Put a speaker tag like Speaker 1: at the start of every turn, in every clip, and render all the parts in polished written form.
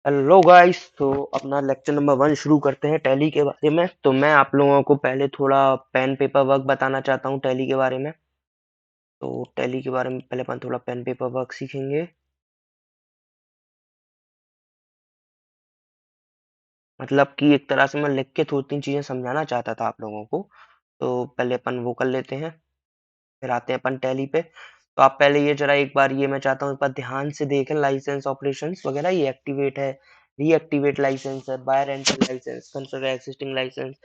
Speaker 1: Hello guys. तो अपना lecture number 1 शुरू करते हैं टैली के बारे में। तो मैं आप लोगों को पहले थोड़ा पेन पेपर वर्क बताना चाहता हूँ टैली के बारे में। तो टैली के बारे में पहले अपन थोड़ा पेन पेपर वर्क सीखेंगे। मतलब कि एक तरह से मैं लिख के 2-3 चीजें समझाना चाहता था आप लोगों को। तो पहले अपन वो कर लेते हैं, फिर आते हैं अपन टैली पे। तो आप पहले ये जरा एक बार ये मैं चाहता हूँ एक बार ध्यान से देखें। लाइसेंस ऑपरेशंस वगैरह ये एक्टिवेट है, रीएक्टिवेट लाइसेंस है, buy rental license, consider existing license,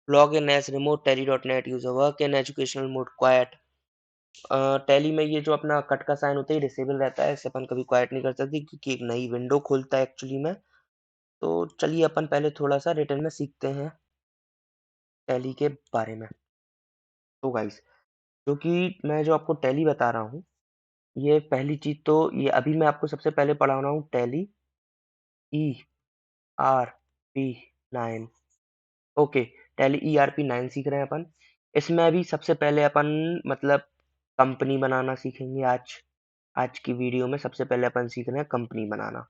Speaker 1: log in as remote Tally dot net user, work in educational mode, quit. Tally में ये जो अपना कट का साइन होता है डिसेबल रहता है, इसे अपन कभी क्वाइट नहीं कर सकते क्योंकि एक नई विंडो खोलता है एक्चुअली में। तो चलिए अपन पहले थोड़ा सा रिटर्न में सीखते हैं टैली के बारे में। तो गाइस, जो कि मैं जो आपको टैली बता रहा हूँ, ये पहली चीज तो ये अभी मैं आपको सबसे पहले पढ़ा रहा हूँ tally ERP9। Okay, tally ERP9 सीख रहे हैं अपन। इसमें अभी सबसे पहले अपन मतलब कंपनी बनाना सीखेंगे आज। आज की वीडियो में सबसे पहले अपन सीख रहे हैं कंपनी बनाना।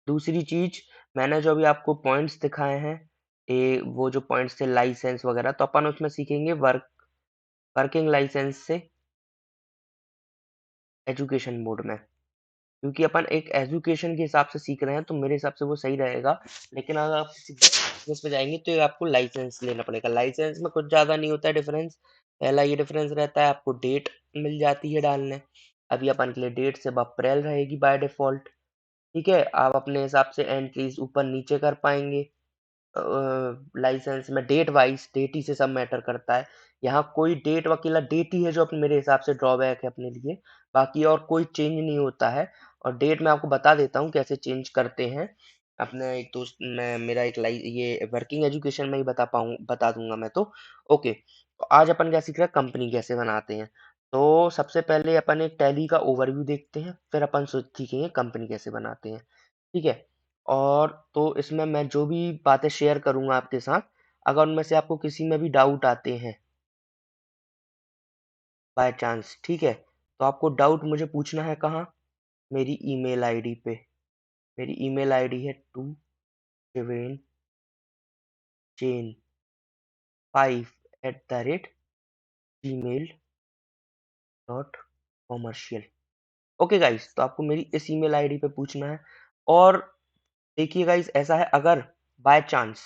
Speaker 1: दूसरी चीज, मैंने जो अभी आपको पॉइंट्स दिखाए हैं, वो जो पॉइंट्स थे लाइसेंस वगैरह, तो अपन उसमें सीखेंगे वर्किंग लाइसेंस से एजुकेशन मोड में। क्योंकि अपन एक एजुकेशन के हिसाब से सीख रहे हैं तो मेरे हिसाब से वो सही रहेगा। लेकिन अगर आप किसी बिजनेस में जाएंगे तो आपको लाइसेंस लेना पड़ेगा। लाइसेंस में कुछ ज्यादा नहीं होता है डिफरेंस। पहला ये डिफरेंस रहता है, आपको डेट मिल जाती है डालने। अभी अपन के लिए डेट सिर्फ अप्रैल रहेगी बाय डिफॉल्ट। ठीक है, आप अपने हिसाब से एंट्रीज ऊपर नीचे कर पाएंगे। लाइसेंस में डेट वाइज डेट ही से सब मैटर करता है। यहाँ कोई डेट वकीला डेट ही है जो अपने मेरे हिसाब से ड्रॉबैक है अपने लिए। बाकी और कोई चेंज नहीं होता है। और डेट मैं आपको बता देता हूँ कैसे चेंज करते हैं। अपने एक दोस्त मैं मेरा एक ये वर्किंग एजुकेशन में ही बता दूंगा मैं तो। ओके, तो आज अपन क्या सीख रहे हैं, कंपनी कैसे बनाते हैं। तो सबसे पहले अपन एक टैली का ओवरव्यू देखते हैं, फिर अपन सीखेंगे कंपनी कैसे बनाते हैं। ठीक है। और तो इसमें मैं जो भी बातें शेयर करूंगा आपके साथ, अगर उनमें से आपको किसी में भी डाउट आते हैं बाय चांस, ठीक है, तो आपको डाउट मुझे पूछना है कहाँ, मेरी ईमेल आईडी पे। मेरी ईमेल आईडी है 2seven5@gmail.commercial। ओके गाइस, तो आपको मेरी इस ईमेल आईडी पे पूछना है। और देखिए गाइस, ऐसा है अगर बाय चांस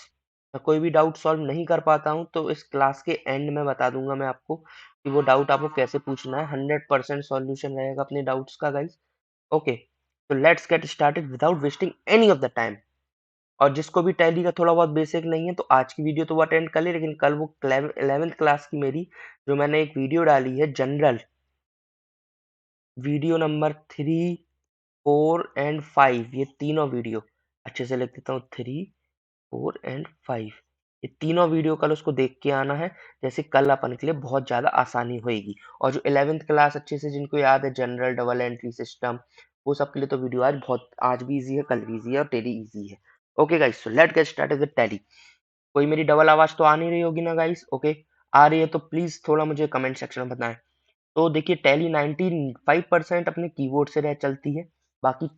Speaker 1: मैं कोई भी डाउट सॉल्व नहीं कर पाता हूँ तो इस क्लास के एंड में बता दूंगा मैं आपको कि वो डाउट आपको कैसे पूछना है। 100% सॉल्यूशन रहेगा अपने डाउट्स का गाइस। ओके, तो let's get started without wasting any of the time. और जिसको भी टैली का थोड़ा बहुत बेसिक नहीं है तो आज की वीडियो तो वो अटेंड कर ले, लेकिन कल वो 11th क्लास की मेरी जो मैंने एक वीडियो डाली है जनरल, वीडियो नंबर 3, 4 एंड 5, ये तीनों वीडियो अच्छे से लिख देता हूँ, 3, 4 एंड 5, ये तीनों वीडियो कल उसको देख के आना है। जैसे कल अपन के लिए बहुत ज्यादा आसानी होगी। और जो 11th क्लास अच्छे से जिनको याद है जनरल डबल एंट्री सिस्टम, वो सब के लिए तो वीडियो आज भी इजी है, कल भी इजी है और डेली इजी है। Okay guys, so let get started with tally. कोई मेरी डबल आवाज तो आ नहीं रही होगी ना गाइस? ओके, आ रही है तो प्लीज थोड़ा मुझे कमेंट सेक्शन में बताएं। तो देखिए, टैली 95% अपने कीबोर्ड से रह चलती है। बाकी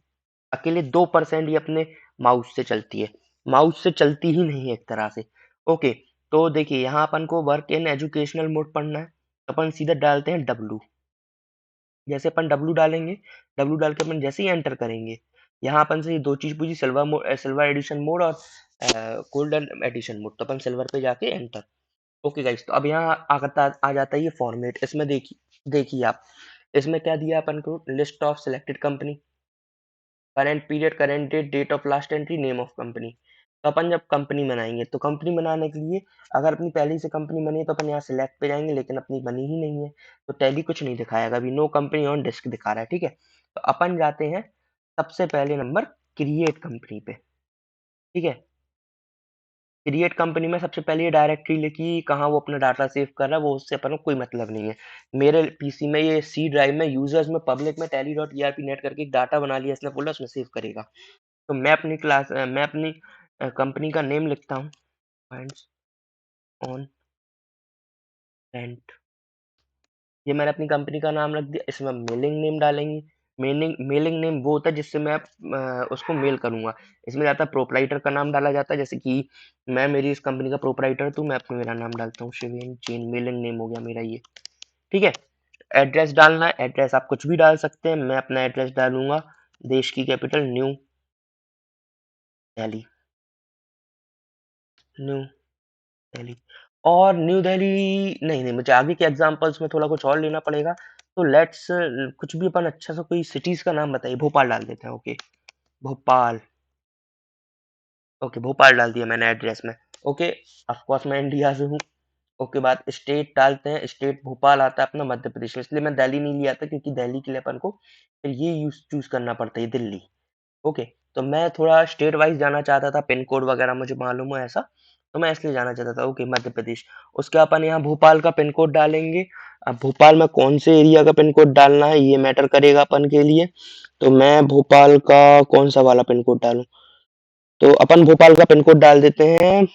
Speaker 1: अकेले 2% ही अपने माउस से चलती है। माउस से चलती ही नहीं है एक तरह से। ओके, तो देखिए यहाँ अपन को वर्क इन एजुकेशनल मोड पढ़ना है, तो अपन सीधा डालते हैं डब्लू। जैसे अपन डब्लू डालेंगे, डब्लू डाल के अपन जैसे ही एंटर करेंगे, यहाँ अपन से ये दो चीज पूछी, सिल्वर एडिशन मोड और गोल्डन एडिशन मोड, तो अपन सिल्वर पे जाके एंटर। ओके गाइस, तो अब यहाँ आ जाता है ये फॉर्मेट। इसमें देखिए आप, इसमें क्या दिया अपन को, list of selected company, current period, current date, date of last entry, name of company. तो अपन जब कंपनी बनाएंगे तो कंपनी बनाने के लिए अगर अपनी पहले से कंपनी बनी है तो अपन यहाँ सिलेक्ट पे जाएंगे, लेकिन अपनी बनी ही नहीं है तो टैली कुछ नहीं दिखाएगा, अभी नो कंपनी ऑन डिस्क दिखा रहा है। ठीक है, तो अपन जाते हैं सबसे पहले नंबर क्रिएट कंपनी पे। ठीक है, क्रिएट कंपनी में सबसे पहले ये डायरेक्टरी लिखी, कहाँ वो अपना डाटा सेव कर रहा है वो उससे अपन को कोई मतलब नहीं है। मेरे पीसी में ये सी ड्राइव में यूजर्स में पब्लिक में tally dot E R P net करके एक डाटा बना लिया इसने, बोला उसमें सेव करेगा। तो मैं अपनी कंपनी का नेम लिखता हूँ, फाइंड्स ऑन रेंट। ये मैंने अपनी कंपनी का नाम रख दिया। इसमें मेलिंग नेम डालेंगे, मेलिंग मेलिंग नेम वो होता है जिससे मैं उसको मेल करूंगा। इसमें जाता है प्रोपराइटर का नाम डाला जाता है, जैसे कि मैं मेरी इस कंपनी का प्रोपराइटर तो मैं अपने मेरा नाम डालता हूँ शिवेन जैन, मेलिंग नेम हो गया मेरा ये। ठीक है। एड्रेस डालना है, एड्रेस आप कुछ भी डाल सकते हैं, मैं अपना एड्रेस डालूंगा देश की capital new Delhi, new Delhi. और न्यू दिल्ली नहीं नहीं, मुझे आगे के एग्जांपल्स में थोड़ा कुछ और लेना पड़ेगा। तो लेट्स कुछ भी अपन अच्छा सा कोई सिटीज का नाम बताइए, भोपाल डाल देते हैं। ओके, भोपाल। ओके, भोपाल डाल दिया मैंने एड्रेस में। ओके, ऑफ कोर्स मैं इंडिया से हूँ। ओके, बाद स्टेट डालते हैं, स्टेट भोपाल आता है अपना मध्य प्रदेश में, इसलिए मैं दिल्ली नहीं लिया था क्योंकि दिल्ली के लिए अपन को फिर ये यूज चूज करना पड़ता है, दिल्ली। ओके, तो मैं थोड़ा स्टेट वाइज जाना चाहता था, पिन कोड वगैरह मुझे मालूम है ऐसा, तो मैं इसलिए जाना चाहता था। ओके, मध्य प्रदेश। उसके अपन यहाँ भोपाल का पिन कोड डालेंगे। अब भोपाल में कौन से एरिया का पिन कोड डालना है ये मैटर करेगा अपन के लिए। तो मैं भोपाल का कौन सा वाला पिन कोड डालूं? तो अपन भोपाल का पिन कोड डाल देते हैं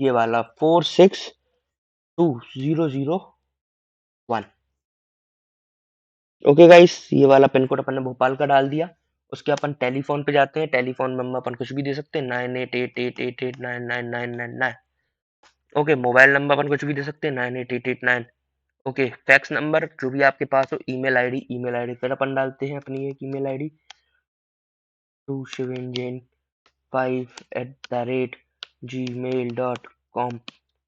Speaker 1: ये वाला 462001। ओके गाइस, ये वाला पिन कोड अपन ने भोपाल का डाल दिया। उसके अपन टेलीफोन पे जाते हैं, टेलीफोन नंबर अपन कुछ भी दे सकते हैं, 9888889999। ओके, मोबाइल नंबर अपन कुछ भी दे सकते हैं, 988889। ओके, फैक्स नंबर जो भी आपके पास हो, ईमेल आईडी फिर अपन डालते हैं अपनी एक ईमेल आईडी, 2shivanjain5@gmail.com।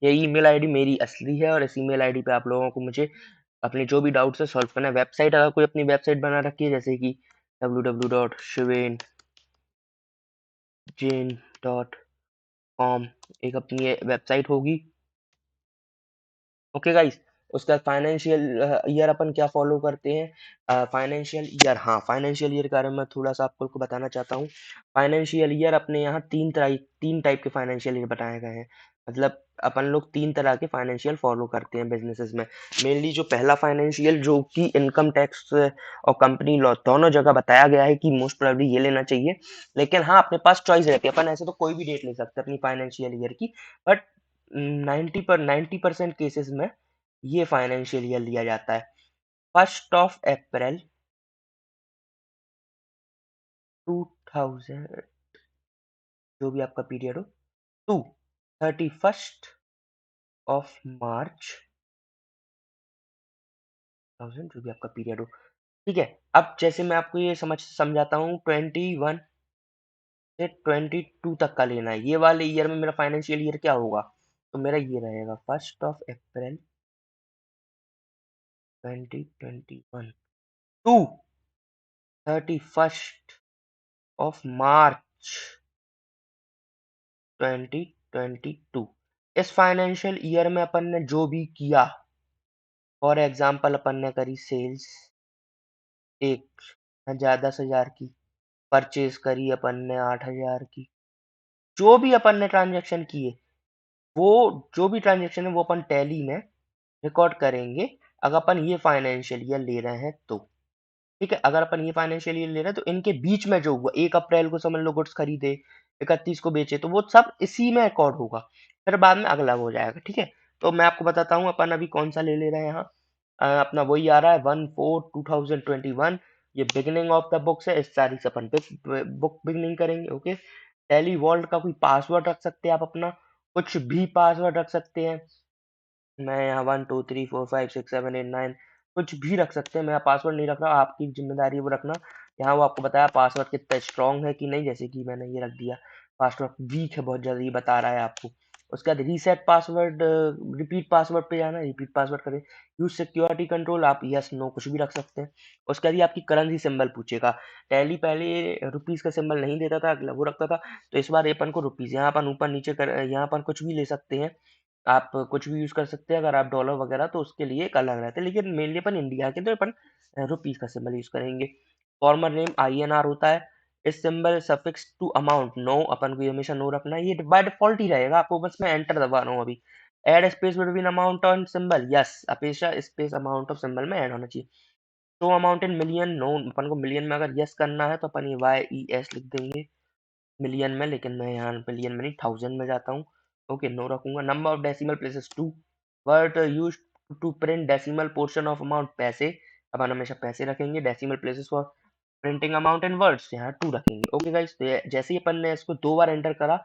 Speaker 1: ये ईमेल आईडी मेरी असली है और इस ईमेल आईडी पे आप लोगों को मुझे अपने जो भी डाउट्स है सॉल्व करना है। वेबसाइट अगर कोई अपनी वेबसाइट बना रखी है जैसे कि www.shivanjain.com एक अपनी वेबसाइट होगी। ओके गाइस, उसका फाइनेंशियल ईयर अपन क्या फॉलो करते हैं? फाइनेंशियल ईयर, हाँ, फाइनेंशियल ईयर के बारे में मैं थोड़ा सा आपको बताना चाहता हूँ। फाइनेंशियल ईयर अपने यहाँ तीन टाइप के फाइनेंशियल ईयर बताए गए हैं। मतलब अपन लोग तीन तरह के फाइनेंशियल फॉलो करते हैं बिजनेसेस में। मेनली जो पहला फाइनेंशियल जो कि इनकम टैक्स और कंपनी लॉ दोनों जगह बताया गया है कि मोस्ट प्रोबेबली ये लेना चाहिए, लेकिन हाँ अपने पास चॉइस रहती है, अपन ऐसे तो कोई भी डेट ले सकते हैं अपनी फाइनेंशियल ईयर की। बट 90% केसेस में ये फाइनेंशियल ईयर लिया जाता है। 1 अप्रैल 2000, जो भी आपका पीरियड हो, टू 31 मार्च 2000, जो भी आपका पीरियड हो। ठीक है, अब जैसे मैं आपको ये समझाता हूँ, 21 से 22 तक का लेना है, ये वाले ईयर में मेरा फाइनेंशियल ईयर क्या होगा? तो मेरा ये रहेगा 1 अप्रैल 2021 टू 31 मार्च 2022। इस फाइनेंशियल ईयर में अपन ने जो भी किया, फॉर एग्जाम्पल अपन ने करी सेल्स 10,000 की, परचेज करी अपन ने 8,000 की, जो भी अपन ने ट्रांजेक्शन किए, वो जो भी ट्रांजेक्शन है वो अपन टैली में रिकॉर्ड करेंगे, अगर अपन ये फाइनेंशियल ईयर ले रहे हैं तो। ठीक है, अगर अपन ये फाइनेंशियल ईयर ले रहे हैं तो इनके बीच में जो हुआ, 1 अप्रैल को समझ लो गुड्स खरीदे, 31 को बेचे, तो वो सब इसी में रिकॉर्ड होगा, फिर बाद में अगला हो जाएगा। ठीक है, तो मैं आपको बताता हूँ अपन अभी कौन सा ले रहे हैं यहाँ। अपना वही आ रहा है 1/4/2021, ये बिगिनिंग ऑफ द बुक्स है, इस तारीख से अपन बुक बिगिनिंग करेंगे। ओके, टेली वॉल्ट का कोई पासवर्ड रख सकते हैं आप अपना, कुछ भी पासवर्ड रख सकते हैं। मैं यहाँ 1 2 3 4 5 6 7 8 9 कुछ भी रख सकते हैं, मैं पासवर्ड नहीं रख रहा, आपकी जिम्मेदारी है वो रखना। यहाँ वो आपको बताया पासवर्ड कितना स्ट्रांग है कि नहीं, जैसे कि मैंने ये रख दिया, पासवर्ड वीक है बहुत ज़्यादा, ये बता रहा है आपको। उसके बाद रीसेट पासवर्ड, रिपीट पासवर्ड पे जाना, रिपीट पासवर्ड करें। यूज सिक्योरिटी कंट्रोल, आप यस नो कुछ भी रख सकते हैं। उसके बाद ये आपकी करेंसी सिंबल पूछेगा। टैली पहले रुपीज़ का सिंबल नहीं देता था, अगला वो रखता था, तो इस बार ये अपन को रुपीज़, यहाँ अपन ऊपर नीचे कर, यहाँ अपन कुछ भी ले सकते हैं, आप कुछ भी यूज कर सकते हैं। अगर आप डॉलर वगैरह तो उसके लिए एक अलग रहता है, लेकिन मेनली अपन इंडिया के तो अपन रुपीज का सिंबल यूज करेंगे। फॉर्मर नेम INR होता है। इस symbol suffix to amount no, अपन को ये हमेशा नो रखना है, ये बाय डिफॉल्ट ही रहेगा, आपको बस मैं एंटर दबा रहा हूँ अभी। एड स्पेस बिटवीन अमाउंट और सिंबल, यस, हमेशा स्पेस अमाउंट ऑफ सिंबल में ऐड होना चाहिए। तो अमाउंट इन मिलियन नो, अपन को मिलियन में अगर यस करना है तो अपन ये YES लिख देंगे मिलियन में, लेकिन मैं यहाँ मिलियन में नहीं, थाउजेंड में जाता हूँ। ओके, नो रखूंगा। Number of decimal places 2, word use to print decimal portion of amount, पैसे, अपन हमेशा पैसे रखेंगे। Decimal places for printing amount in words यहाँ 2 रखेंगे। ओके गाइस, तो जैसे ही अपन ने इसको 2 बार एंटर करा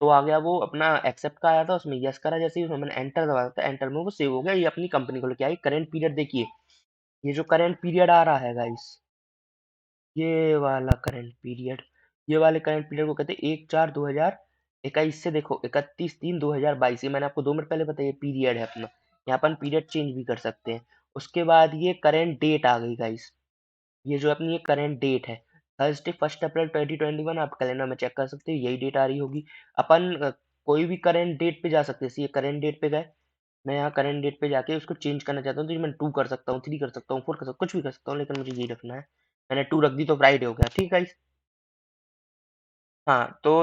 Speaker 1: तो आ गया वो अपना एक्सेप्ट का आया था, उसमें यस करा, जैसे ही उसमें मैंने एंटर दबाया था, एंटर में वो सेव हो गया। ये अपनी कंपनी को लेके आई। करंट पीरियड देखिए, ये जो करंट पीरियड आ रहा है गाइस, ये वाला करंट पीरियड, ये वाले करंट पीरियड को कहते हैं 1/4/2021 से देखो 31/3/2022। ये मैंने आपको 2 मिनट पहले बताया, ये पीरियड है अपना। यहाँ अपन पीरियड चेंज भी कर सकते हैं। उसके बाद ये करंट डेट आ गई गाइस, ये जो अपनी ये करंट डेट है, थर्सडे 1 अप्रैल 2021, आप कैलेंडर में चेक कर सकते हो, यही डेट आ रही होगी। अपन कोई भी करंट डेट पे जा सकते हैं। जैसे ये करंट डेट पे गए, मैं यहाँ करंट डेट पे जाके उसको चेंज करना चाहता हूँ, तो ये मैं 2 कर सकता हूँ, 3 कर सकता हूँ, 4 कर सकता हूँ, कुछ भी कर सकता हूँ, लेकिन मुझे ये रखना है। मैंने 2 रख दी तो फ्राइडे हो गया। ठीक है। हाँ, तो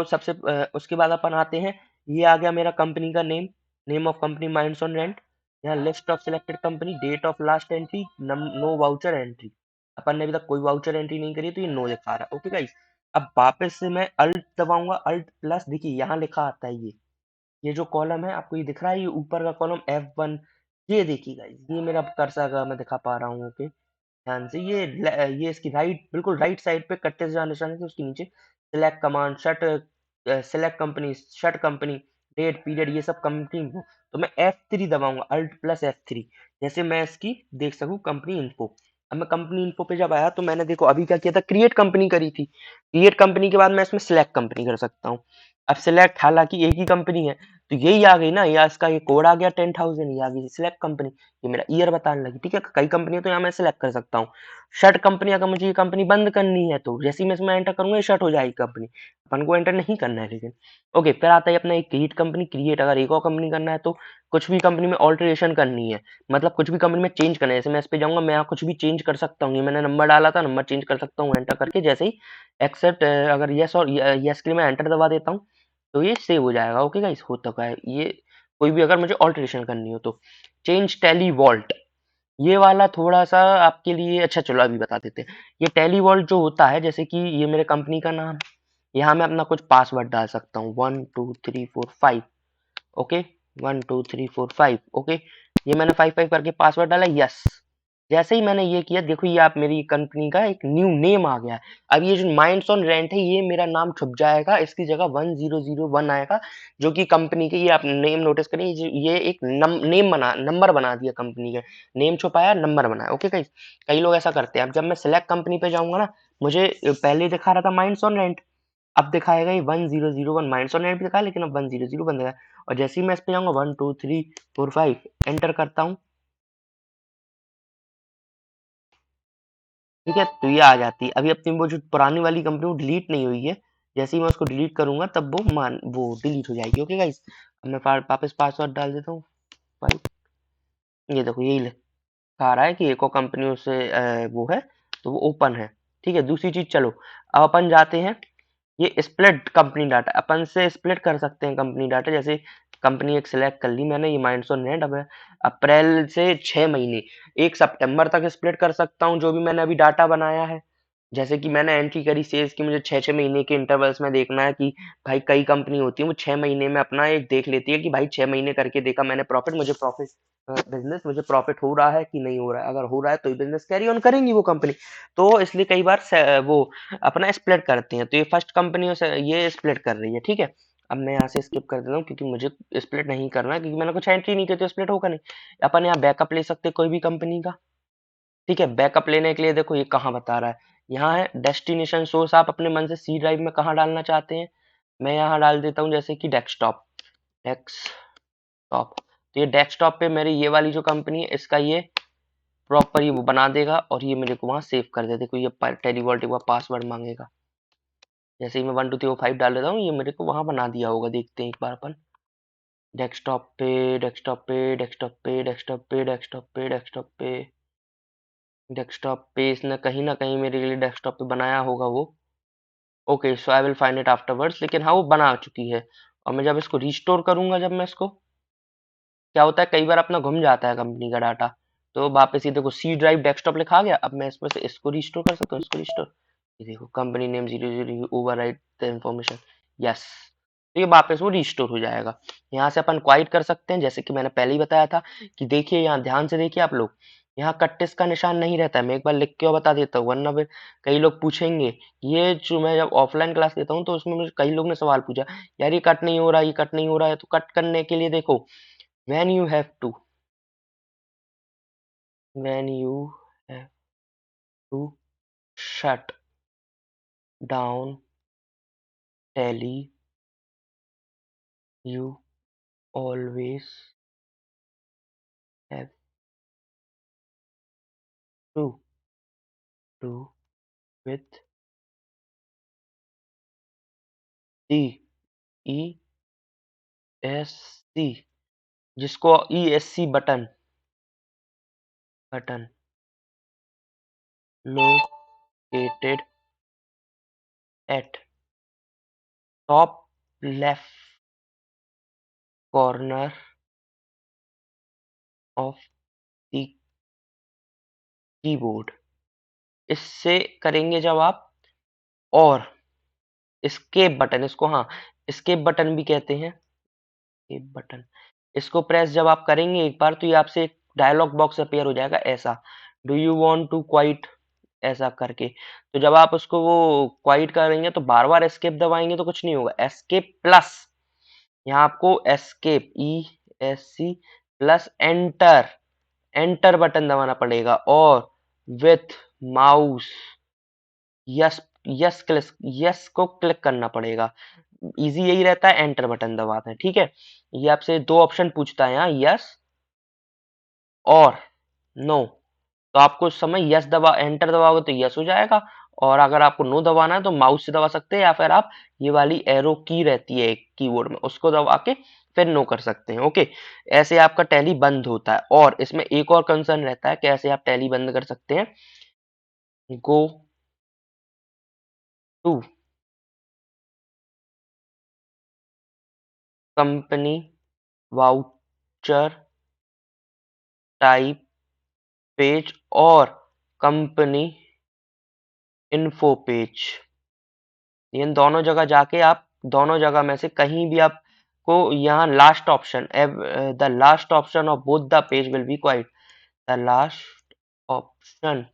Speaker 1: उसके बाद अपन आते हैं, ये आ गया मेरा कंपनी का name, name of company minds on rent. यहाँ list of selected company, date of last entry, no voucher entry. अपन ने अभी तक कोई वाउचर एंट्री नहीं करी, तो ये नो दिखा रहा है। ओके गाइस, अब वापस से मैं अल्ट दबाऊंगा, अल्ट प्लस, देखिए यहाँ लिखा आता है ये जो कॉलम है आपको ये दिख रहा है, ये ऊपर का कॉलम F1, ये देखिए गाइस, ये मेरा कर्सर का मैं दिखा पा रहा हूँ। ओके, ध्यान से, ये इसकी बिल्कुल राइट साइड पे कट्टे से जहाँ निशान है, तो उसके नीचे select command, shut, select company, shut company, date, period, ये सब कंपनी को, तो मैं F3 दबाऊंगा, अल्ट प्लस F3, जैसे मैं इसकी देख सकूं कंपनी इन्फो। अब मैं कंपनी इन्फो पे जब आया, तो मैंने देखो अभी क्या किया था, क्रिएट कंपनी करी थी। क्रिएट कंपनी के बाद मैं इसमें सिलेक्ट कंपनी कर सकता हूँ। अब सिलेक्ट, हालांकि एक ही कंपनी है, तो यही आ गई ना, या इसका ये कोड आ गया 10,000, ये आ गई सिलेक्ट कंपनी, ये मेरा ईयर बताने लगी। ठीक है, कई कंपनी तो यहाँ मैं सिलेक्ट कर सकता हूँ। शट कंपनी, अगर मुझे ये कंपनी बंद करनी है, तो जैसे ही मैं इसमें एंटर करूंगा, ये शट हो जाएगी कंपनी, अपन को एंटर नहीं करना है लेकिन। ओके, फिर आता है अपना एक क्रिएट कंपनी। क्रिएट अगर एक और कंपनी करना है, तो कुछ भी कंपनी में ऑल्टरेशन करनी है, मतलब कुछ भी कंपनी में चेंज करना है, जैसे मैं इस पे जाऊंगा, मैं यहाँ कुछ भी चेंज कर सकता हूँ। ये मैंने नंबर डाला था, नंबर चेंज कर सकता हूँ एंटर करके, जैसे ही एक्सेप्ट, अगर यस और यस के लिए मैं एंटर दबा देता हूँ, तो ये सेव हो जाएगा। ओके गाइस, हो चुका है ये। कोई भी अगर मुझे ऑल्टरेशन करनी हो तो चेंज टेली वॉल्ट, ये वाला थोड़ा सा आपके लिए, अच्छा चलो अभी बता देते हैं। ये टेली वॉल्ट जो होता है, जैसे कि ये मेरे कंपनी का नाम, यहाँ मैं अपना कुछ पासवर्ड डाल सकता हूँ, 1 2 3 4 5। ओके, 1 2 3 4 5। ओके, ये मैंने 5 5 करके पासवर्ड डाला, यस। जैसे ही मैंने ये किया, देखो ये आप मेरी कंपनी का एक न्यू नेम आ गया है। अब ये जो माइंड्स ऑन रेंट है, ये मेरा नाम छुप जाएगा, इसकी जगह 1001 आएगा, जो कि कंपनी के, ये आप नेम नोटिस करें, ये एक नंबर बना दिया कंपनी का। नेम छुपाया, नंबर बनाया। ओके गाइस, कई लोग ऐसा करते हैं। अब जब मैं सिलेक्ट कंपनी पे जाऊंगा ना, मुझे पहले दिखा रहा था माइंड्स ऑन रेंट, अब दिखाएगा ये 1001, माइंड्स ऑन रेंट भी दिखा, लेकिन अब 100 बन गया। और जैसे ही मैं इस पे जाऊंगा, 1 2 3 4 5 एंटर करता हूँ, ठीक है, तो ये आ जाती है। अभी अपनी वो जो पुरानी वाली कंपनी, वो डिलीट नहीं हुई है, जैसे ही मैं उसको डिलीट करूंगा, तब वो डिलीट हो जाएगी। ओके गाइस, अब मैं वापस पासवर्ड डाल देता हूँ भाई। ये देखो, यही लिखा रहा है कि एक और कंपनी से वो है, तो वो ओपन है। ठीक है, दूसरी चीज, चलो अब अपन जाते हैं, ये स्प्लिट कंपनी डाटा, अपन से स्प्लिट कर सकते हैं कंपनी डाटा। जैसे कंपनी एक सिलेक्ट कर ली मैंने, ये माइंड्स ऑन रेंट, अब मैं अप्रैल से 6 महीने, 1 सितंबर तक स्प्लिट कर सकता हूँ, जो भी मैंने अभी डाटा बनाया है। जैसे कि मैंने एंट्री करी सेल्स की, मुझे 6 6 महीने के इंटरवल्स में देखना है कि भाई, कई कंपनी होती है वो 6 महीने में अपना एक देख लेती है कि भाई 6 महीने करके देखा मैंने प्रॉफिट, मुझे प्रॉफिट हो रहा है कि नहीं हो रहा है। अगर हो रहा है तो बिजनेस कैरी ऑन करेंगी वो कंपनी। तो इसलिए कई बार वो अपना स्प्लिट करते हैं, तो ये फर्स्ट कंपनी से ये स्प्लिट कर रही है। ठीक है, अब मैं यहाँ से स्किप कर देता हूँ, क्योंकि मुझे स्प्लिट नहीं करना है, क्योंकि मैंने कुछ एंट्री नहीं की, तो स्प्लिट होगा नहीं। अपन यहाँ बैकअप ले सकते हैं कोई भी कंपनी का। ठीक है, बैकअप लेने के लिए देखो ये कहाँ बता रहा है, यहाँ है डेस्टिनेशन सोर्स, आप अपने मन से सी ड्राइव में कहाँ डालना चाहते हैं। मैं यहाँ डाल देता हूँ, जैसे कि डेस्कटॉप। तो ये डेस्कटॉप पे मेरी ये वाली जो कंपनी है, इसका ये प्रॉपर ये वो बना देगा, और ये मेरे को वहाँ सेव कर दे। देखो ये टेलीवॉल्ट का पासवर्ड मांगेगा, जैसे ही मैं 1 2 3 4 5 डाल देता हूँ, ये मेरे को वहाँ बना दिया होगा। देखते हैं एक बार अपन, डेस्कटॉप पे, डेस्कटॉप पे, डेस्कटॉप पे, डेस्कटॉप पे, डेस्कटॉप पे, डेस्कटॉप पे, डेस्कटॉप पे, इसने कहीं ना कहीं मेरे लिए डेस्कटॉप पे बनाया होगा वो। Okay, so I will find it afterwards, लेकिन हाँ वो बना चुकी है। और मैं जब इसको रिस्टोर करूंगा, जब मैं इसको, क्या होता है, कई बार अपना घूम जाता है कंपनी का डाटा, तो वापस ये देखो सी ड्राइव डेस्कटॉप लिखा आ गया। अब मैं इसमें से इसको रिस्टोर कर सकता हूँ, इसको रिस्टोर, ये देखो company name 00, overwrite the information, yes. तो ये वापस वो रिस्टोर हो जाएगा। यहाँ से अपन क्वाइट कर सकते हैं, जैसे कि मैंने पहले ही बताया था, कि देखिए यहाँ ध्यान से देखिए आप लोग, यहाँ कट्टिस का निशान नहीं रहता है। मैं एक बार लिख के और बता देता हूँ, वरना फिर कई लोग पूछेंगे। ये जो मैं जब ऑफलाइन क्लास लेता हूँ तो उसमें मुझे कई लोग ने सवाल पूछा, यार ये कट नहीं हो रहा, ये कट नहीं हो रहा है। तो कट करने के लिए देखो, when you have to when you have to shut down Tally, you always have to do with the ESC, जिसको ESC button located at top left corner of the keyboard. इससे करेंगे जब आप और एस्केप बटन, इसको हाँ escape button भी कहते हैं, एस्केप बटन। इसको प्रेस जब आप करेंगे एक बार तो ये आपसे एक डायलॉग बॉक्स अपीयर हो जाएगा ऐसा, do you want to quit, ऐसा करके। तो जब आप उसको वो क्वाइट करेंगे तो बार बार एस्केप दबाएंगे तो कुछ नहीं होगा। एस्केप प्लस, यहाँ आपको escape ESC plus enter, enter button दबाना पड़ेगा और विथ माउस यस, यस को क्लिक करना पड़ेगा। इजी यही रहता है, एंटर बटन दबाते हैं, ठीक है। ये आपसे दो ऑप्शन पूछता है यहाँ, यस और नो। तो आपको उस समय यस दबा एंटर दबाओगे तो यस हो जाएगा, और अगर आपको नो दबाना है तो माउस से दबा सकते हैं, या फिर आप ये वाली एरो की रहती है एक कीबोर्ड में, उसको दबा के फिर नो कर सकते हैं। ओके, ऐसे आपका टैली बंद होता है। और इसमें एक और कंसर्न रहता है कि ऐसे आप टैली बंद कर सकते हैं, go to company voucher type page और कंपनी इन्फो पेज, इन दोनों जगह जाके आप दोनों जगह में से कहीं भी आपको यहाँ last option, the last option of both the page will be quite, the last option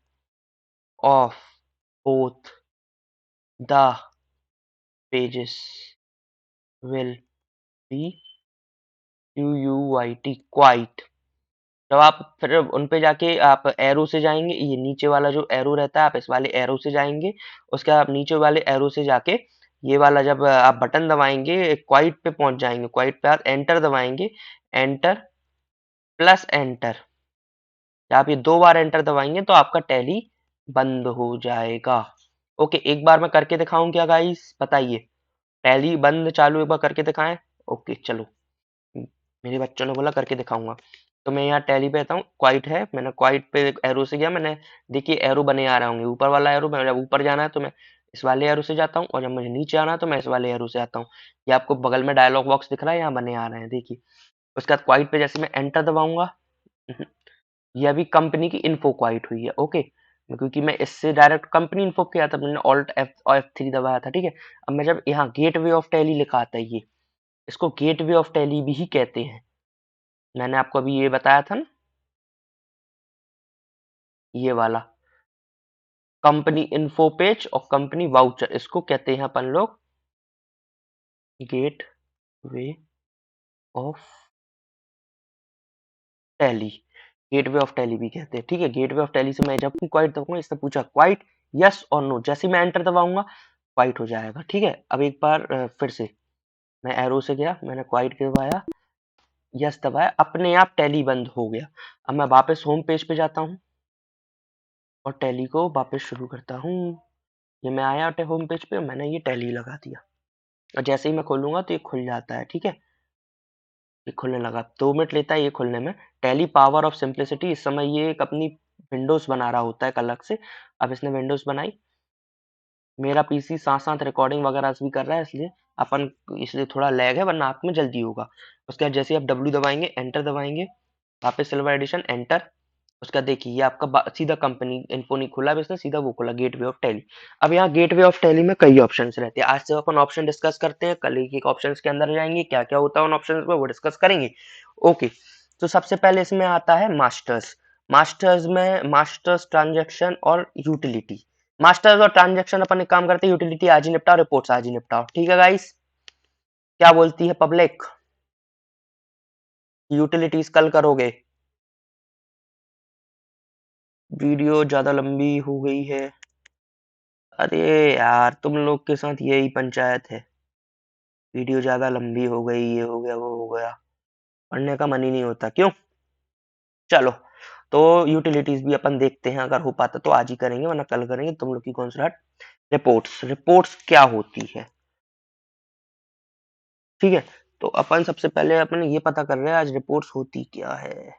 Speaker 1: of both the pages will be QUIT quite. जब आप फिर उन पे जाके आप एरो से जाएंगे, ये नीचे वाला जो एरो रहता है आप इस वाले एरो से जाएंगे, उसके बाद आप नीचे वाले एरो से जाके ये वाला जब आप बटन दबाएंगे क्वाइट पे पहुंच जाएंगे, क्वाइट पे आप एंटर दबाएंगे, एंटर प्लस एंटर, जब आप ये दो बार एंटर दबाएंगे तो आपका टैली बंद हो जाएगा। ओके, एक बार मैं करके दिखाऊं क्या गाइस, बताइए। टैली बंद चालू एक बार करके दिखाएं। ओके चलो, मेरे बच्चों ने बोला करके दिखाऊंगा, तो मैं यहाँ टैली पे रहता हूँ, क्वाइट है, मैंने क्वाइट पे एरो से गया, मैंने देखिए एरो बने आ रहे होंगे, ऊपर वाला एरो, मैं जब ऊपर जाना है तो मैं इस वाले एरो से जाता हूँ, और जब मुझे नीचे आना है तो मैं इस वाले एरो से आता हूँ। ये आपको बगल में डायलॉग बॉक्स दिख रहा है, यहाँ बने आ रहे हैं देखिए। उसके बाद क्वाइट पे जैसे मैं एंटर दबाऊंगा, ये अभी कंपनी की इन्फो क्वाइट हुई है। ओके, क्योंकि मैं इससे डायरेक्ट कंपनी इन्फो किया था, मैंने ऑल्ट F और F3 दबाया था, ठीक है। अब मैं जब यहाँ गेट वे ऑफ टैली लिखा आता है, ये इसको गेट वे ऑफ टैली भी ही कहते हैं, मैंने आपको अभी ये बताया था ना, ये वाला कंपनी इन्फो पेज और कंपनी वाउचर, इसको कहते हैं अपन लोग gateway of Tally, gateway of Tally भी कहते हैं, ठीक है। गेट वे ऑफ टैली से मैं जब भी क्वाइट दबाऊंगा, इससे पूछा क्वाइट यस और नो, जैसे मैं एंटर दबाऊंगा क्वाइट हो जाएगा, ठीक है। अब एक बार फिर से मैं एरो से गया, मैंने क्वाइट दबाया, यस दबाया, अपने आप टैली बंद हो गया। अब मैं वापस होम पेज पे जाता हूँ और टैली को वापस शुरू करता हूँ। ये मैं आया होम पेज पे, मैंने ये टैली लगा दिया, और जैसे ही मैं खोलूंगा तो ये खुल जाता है, ठीक है। ये खुलने लगा, 2 मिनट लेता है ये खुलने में। टैली पावर ऑफ सिंप्लिसिटी, इस समय ये एक अपनी विंडोज बना रहा होता है एक अलग से। अब इसने विंडोज बनाई, मेरा पीसी साथ साथ रिकॉर्डिंग वगैरह भी कर रहा है, इसलिए अपन, इसलिए थोड़ा लैग है, वरना आप में जल्दी होगा। उसके बाद जैसे ही आप W दबाएंगे, एंटर दबाएंगे, वापस सिल्वर एडिशन एंटर, उसका देखिए ये आपका सीधा कंपनी इन्फो नहीं खुला, इसने सीधा वो खुला गेटवे ऑफ टैली। अब यहाँ गेटवे ऑफ टैली में कई ऑप्शंस रहते हैं, आज से अपन ऑप्शन डिस्कस करते हैं, कल एक ऑप्शंस के अंदर जाएंगे, क्या क्या होता है उन ऑप्शंस में वो डिस्कस करेंगे। ओके, तो सबसे पहले इसमें आता है मास्टर्स। मास्टर्स ट्रांजैक्शन और यूटिलिटी। मास्टर्स और ट्रांजैक्शन अपन एक काम करते हैं, यूटिलिटी आज ही निपटाओ, रिपोर्ट्स आज ही निपटाओ। ठीक है गाइस, क्या बोलती है पब्लिक? यूटिलिटीज कल करोगे? वीडियो ज्यादा लंबी हो गई है। अरे यार, तुम लोग के साथ यही पंचायत है, वीडियो ज्यादा लंबी हो गई, ये हो गया वो हो गया, पढ़ने का मन ही नहीं होता। क्यों? चलो, तो यूटिलिटीज भी अपन देखते हैं, अगर हो पाता तो आज ही करेंगे, वरना कल करेंगे। तुम लोग की कौन सी हट। रिपोर्ट्स, रिपोर्ट्स क्या होती है? ठीक है, तो अपन सबसे पहले अपन ये पता कर रहे हैं आज रिपोर्ट्स होती क्या है।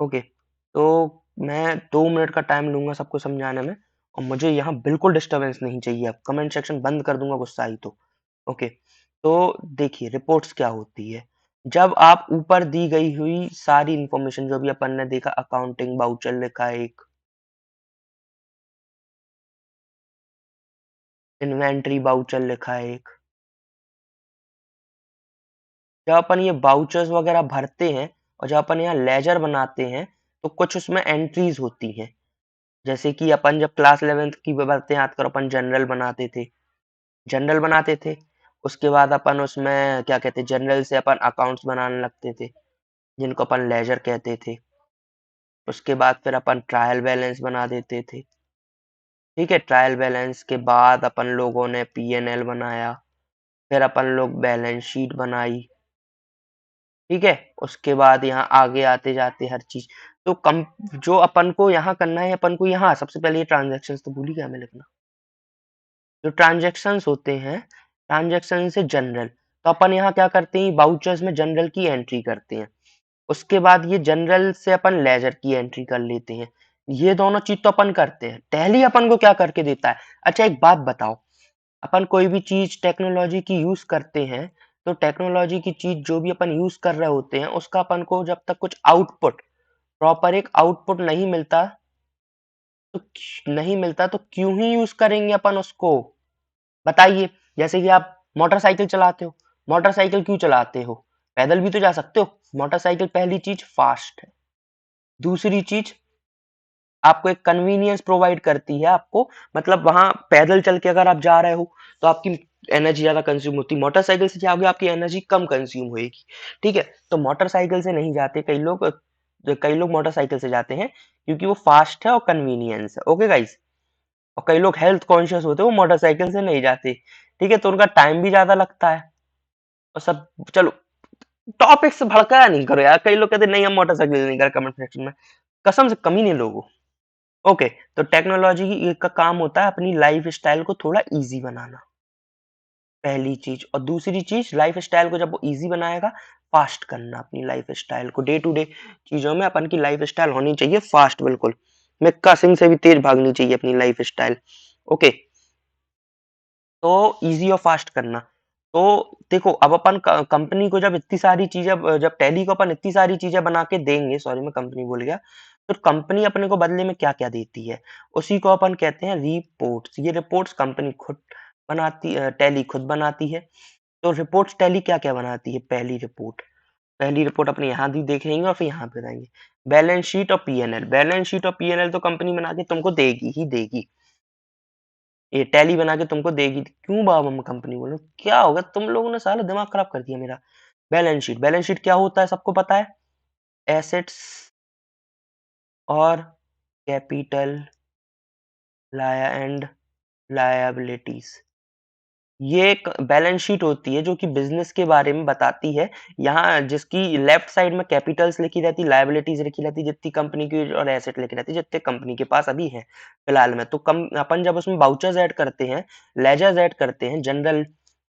Speaker 1: ओके, तो मैं 2 मिनट का टाइम लूंगा सबको समझाने में, और मुझे यहाँ बिल्कुल डिस्टरबेंस नहीं चाहिए। अब कमेंट सेक्शन बंद कर दूंगा गुस्सा आई तो। ओके, तो देखिए रिपोर्ट्स क्या होती है। जब आप ऊपर दी गई हुई सारी इंफॉर्मेशन, जो भी अपन ने देखा, अकाउंटिंग बाउचर लिखा है एक, इन्वेंट्री बाउचर लिखा है एक, जब अपन ये बाउचर्स वगैरह भरते हैं और जब अपन यहाँ लेजर बनाते हैं, तो कुछ उसमें एंट्रीज होती हैं। जैसे कि अपन जब क्लास 11th की बातें याद करो, अपन जनरल बनाते थे। उसके बाद अपन उसमें क्या कहते, जनरल से अपन अकाउंट्स बनाने लगते थे, जिनको अपन लेजर कहते थे। उसके बाद फिर अपन ट्रायल बैलेंस बना देते थे। ठीक है, ट्रायल बैलेंस के बाद अपन लोगों ने P&L बनाया, फिर अपन लोग बैलेंस शीट बनाई। ठीक है, उसके बाद यहाँ आगे आते जाते हर चीज, तो कम जो अपन को यहाँ करना है, अपन को यहाँ सबसे पहले ये ट्रांजेक्शन तो भूल ही गया मैं लिखना। जो ट्रांजेक्शन्स होते हैं, ट्रांजेक्शन से जनरल, तो अपन यहाँ क्या करते हैं, बाउचर्स में जनरल की एंट्री करते हैं। उसके बाद ये जनरल से अपन लेजर की एंट्री कर लेते हैं। ये दोनों चीज तो अपन करते हैं। टैली अपन को क्या करके देता है? अच्छा एक बात बताओ, अपन कोई भी चीज टेक्नोलॉजी की यूज करते हैं, तो टेक्नोलॉजी की चीज जो भी अपन यूज कर रहे होते हैं, उसका अपन को जब तक कुछ आउटपुट, प्रॉपर एक आउटपुट नहीं मिलता तो क्यों ही यूज करेंगे अपन उसको? बताइए। जैसे कि आप मोटरसाइकिल चलाते हो, मोटरसाइकिल क्यों चलाते हो? पैदल भी तो जा सकते हो। मोटरसाइकिल पहली चीज फास्ट है, दूसरी चीज आपको एक कन्वीनियंस प्रोवाइड करती है आपको, मतलब वहां पैदल चल के अगर आप जा रहे हो तो आपकी एनर्जी ज्यादा कंज्यूम होती है, मोटरसाइकिल से जाओगे आपकी एनर्जी कम कंज्यूम होगी। ठीक है, तो मोटरसाइकिल से नहीं जाते कई लोग मोटरसाइकिल से जाते हैं क्योंकि वो फास्ट है और कन्वीनियंस है। ओके गाइस, और कई लोग हेल्थ कॉन्शियस होते हैं, वो मोटरसाइकिल से नहीं जाते। ठीक है, तो उनका टाइम भी ज्यादा लगता है और सब। चलो, टॉपिक से भड़काया नहीं करो यार। कई लोग कहते हैं, नहीं हम मोटरसाइकिल नहीं कर कमेंट सेक्शन में, कसम से कमी नहीं लोगो। ओके, तो टेक्नोलॉजी का काम होता है अपनी लाइफ स्टाइल को थोड़ा इजी बनाना, पहली चीज। और दूसरी चीज, लाइफ स्टाइल को जब वो इजी बनाएगा, फास्ट करना अपनी लाइफ स्टाइल को। डे टू डे चीजों में अपन की लाइफ स्टाइल होनी चाहिए फास्ट, बिल्कुल मिक्का सिंह से भी तेज भागनी चाहिए अपनी लाइफ स्टाइल। ओके, तो इजी और फास्ट करना। तो देखो, अब अपन कंपनी को जब इतनी सारी चीजें, जब टैली को अपन इतनी सारी चीजें बना के देंगे, सॉरी मैं कंपनी बोल गया, तो कंपनी अपने को बदले में क्या क्या देती है, उसी को अपन कहते हैं रिपोर्ट्स। ये रिपोर्ट्स कंपनी खुद बनाती, टैली खुद बनाती है। तो रिपोर्ट्स टैली क्या क्या बनाती है? पहली रिपोर्ट अपने यहाँ भी देख लेंगे और फिर यहाँ पे जाएंगे। बैलेंस शीट और P&L, बैलेंस शीट और P&L तो कंपनी बना के तुमको देगी ही देगी, ये टैली बना के तुमको देगी। क्यों बाबा मैं कंपनी बोलूं, क्या होगा? तुम लोगों ने साला दिमाग खराब कर दिया मेरा। बैलेंस शीट क्या होता है सबको पता है, एसेट्स और कैपिटल, लाया एंड लायबिलिटीज। ये एक बैलेंस शीट होती है जो कि बिजनेस के बारे में बताती है। यहाँ जिसकी लेफ्ट साइड में कैपिटल्स लिखी रहती, लायबिलिटीज लिखी रहती, जितनी कंपनी की, और एसेट लिखी रहती जितने कंपनी के पास अभी है फिलहाल में। तो कम अपन जब उसमें बाउचर्स ऐड करते हैं, लेजर्स ऐड करते हैं, जनरल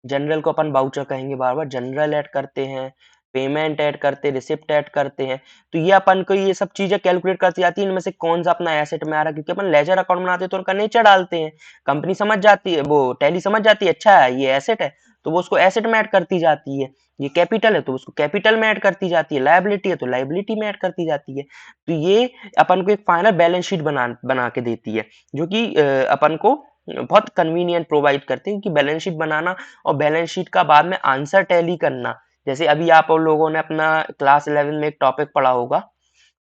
Speaker 1: जनरल को अपन बाउचर कहेंगे बार बार, जनरल ऐड करते हैं, पेमेंट ऐड करते हैं, रिसिप्ट ऐड करते हैं, तो ये अपन को ये सब चीजें कैलकुलेट करती जाती है, इनमें से कौन सा अपना एसेट में आ रहा है, क्योंकि अपन लेजर अकाउंट बनाते हैं तो उनका नेचर डालते हैं। कंपनी समझ जाती है, वो टैली समझ जाती है, अच्छा है ये एसेट है तो वो उसको एसेट में ऐड करती जाती है, ये कैपिटल है तो उसको कैपिटल में ऐड करती जाती है, लायबिलिटी है तो लायबिलिटी में ऐड करती जाती है। तो ये अपन को एक फाइनल बैलेंस शीट बना बना के देती है, जो कि अपन को बहुत कन्वीनियंट प्रोवाइड करते हैं कि बैलेंस शीट बनाना और बैलेंस शीट का बाद में आंसर टैली करना। जैसे अभी आप लोगों ने अपना क्लास 11 में एक टॉपिक पढ़ा होगा,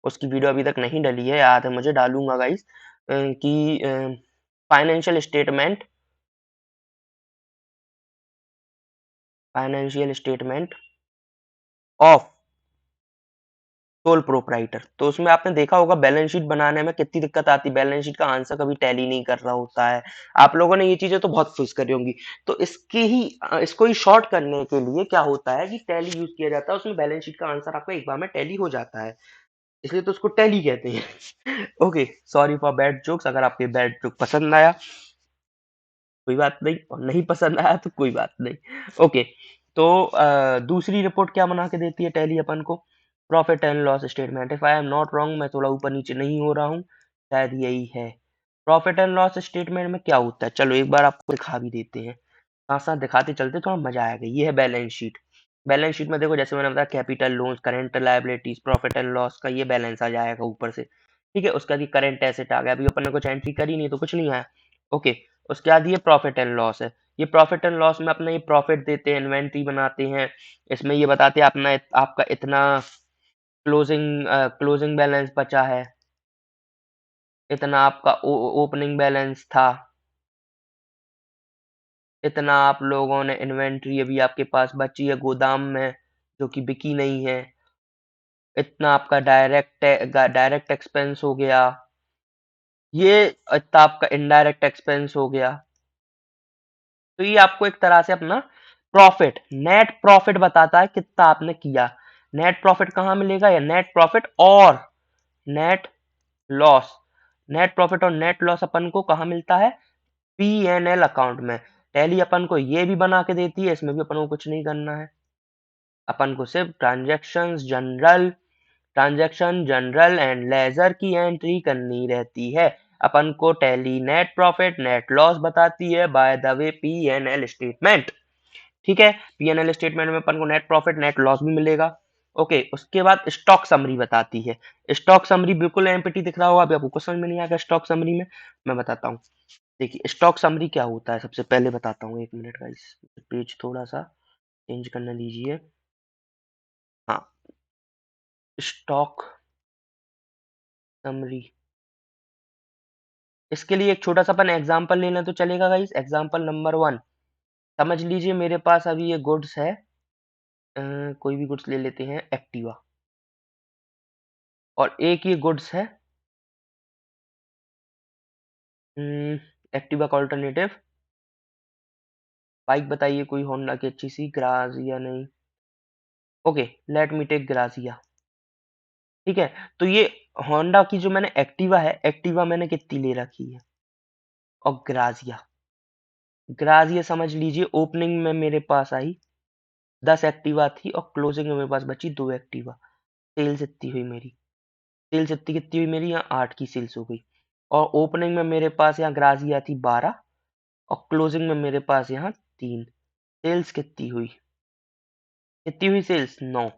Speaker 1: उसकी वीडियो अभी तक नहीं डली है, याद है मुझे, डालूंगा गाइस। कि financial statement of sole proprietor. तो उसमें आपने देखा होगा बैलेंस शीट बनाने में कितनी दिक्कत आती है, बैलेंस शीट का आंसर कभी टैली नहीं कर रहा होता है। आप लोगों ने ये चीजें तो बहुत फेस करी होंगी। तो इसको ही शॉर्ट करने के लिए क्या होता है कि टैली यूज किया जाता है, उसमें बैलेंस शीट का आंसर आपका एक बार में टैली हो जाता है, इसलिए तो उसको टैली कहते हैं। Okay, sorry for bad jokes, अगर आपको बैड जोक पसंद आया कोई बात नहीं, और नहीं पसंद आया तो कोई बात नहीं। ओके, तो दूसरी रिपोर्ट क्या बना के देती है टैली अपन को? Profit and loss statement. If I am not wrong, मैं थोड़ा ऊपर नीचे नहीं हो रहा हूँ, शायद यही है। प्रॉफिट एंड लॉस स्टेटमेंट में क्या होता है, चलो एक बार आपको दिखा भी देते हैं, साथ साथ दिखाते चलते, थोड़ा मजा आएगा। ये है बैलेंस शीट। बैलेंस शीट में देखो, जैसे मैंने बताया, capital, loans, current liabilities, profit and loss का ये बैलेंस आ जाएगा ऊपर से। ठीक है, उसका करंट एसेट आ गया, अभी अपन ने कुछ एंट्री करी नहीं तो कुछ नहीं आया। ओके, उसके बाद ये प्रॉफिट एंड लॉस है। ये प्रॉफिट एंड लॉस में अपना ये प्रॉफिट देते हैं, इन्वेंट्री बनाते हैं, इसमें ये बताते हैं अपना आपका इतना क्लोजिंग बैलेंस बचा है, इतना आपका ओपनिंग बैलेंस था, इतना आप लोगों ने इन्वेंट्री अभी आपके पास बची है गोदाम में जो कि बिकी नहीं है, इतना आपका डायरेक्ट एक्सपेंस हो गया, ये इतना आपका इनडायरेक्ट एक्सपेंस हो गया। तो ये आपको एक तरह से अपना प्रॉफिट, नेट प्रॉफिट बताता है कितना आपने किया। नेट प्रॉफिट कहाँ मिलेगा, या नेट प्रॉफिट और नेट लॉस। नेट प्रॉफिट और नेट लॉस अपन को कहाँ मिलता है? P&L अकाउंट में। टैली अपन को ये भी बना के देती है, इसमें भी अपन को कुछ नहीं करना है, अपन को सिर्फ ट्रांजैक्शन जनरल एंड लेजर की एंट्री करनी रहती है। अपन को tally net profit net loss बताती है by the way P&L statement. ठीक है, P&L स्टेटमेंट में अपन को नेट प्रॉफिट नेट लॉस भी मिलेगा। ओके, उसके बाद स्टॉक समरी बताती है। स्टॉक समरी बिल्कुल एम्प्टी दिख रहा होगा, अभी आपको कुछ समझ में नहीं आएगा स्टॉक समरी में, मैं बताता हूँ। देखिए स्टॉक समरी क्या होता है, सबसे पहले बताता हूँ, एक मिनट गाइस, पेज थोड़ा सा चेंज करना दीजिए। हाँ, स्टॉक समरी, इसके लिए एक छोटा सा अपन एग्जांपल ले लें तो चलेगा गाइस। एग्जांपल नंबर 1, समझ लीजिए मेरे पास अभी ये गुड्स है, कोई भी गुड्स ले लेते हैं, एक्टिवा, और एक ये गुड्स है, एक्टिवा का ऑल्टरनेटिव बाइक बताइए कोई होंडा की अच्छी सी, ग्राजिया नहीं, okay let me take Grazia. ठीक है, तो ये होंडा की जो मैंने एक्टिवा है, एक्टिवा मैंने कितनी ले रखी है, और ग्राजिया, ग्राजिया समझ लीजिए ओपनिंग में मेरे पास आई 10 एक्टिवा थी, और क्लोजिंग में मेरे पास बची 2 एक्टिवा। सेल्स इतनी हुई मेरी, सेल्स इतनी कितनी हुई मेरी, यहाँ 8 की सेल्स हो गई। और ओपनिंग में मेरे पास यहाँ ग्राजिया थी 12, और क्लोजिंग में मेरे पास यहाँ 3। सेल्स कितनी हुई, कितनी हुई सेल्स, 9।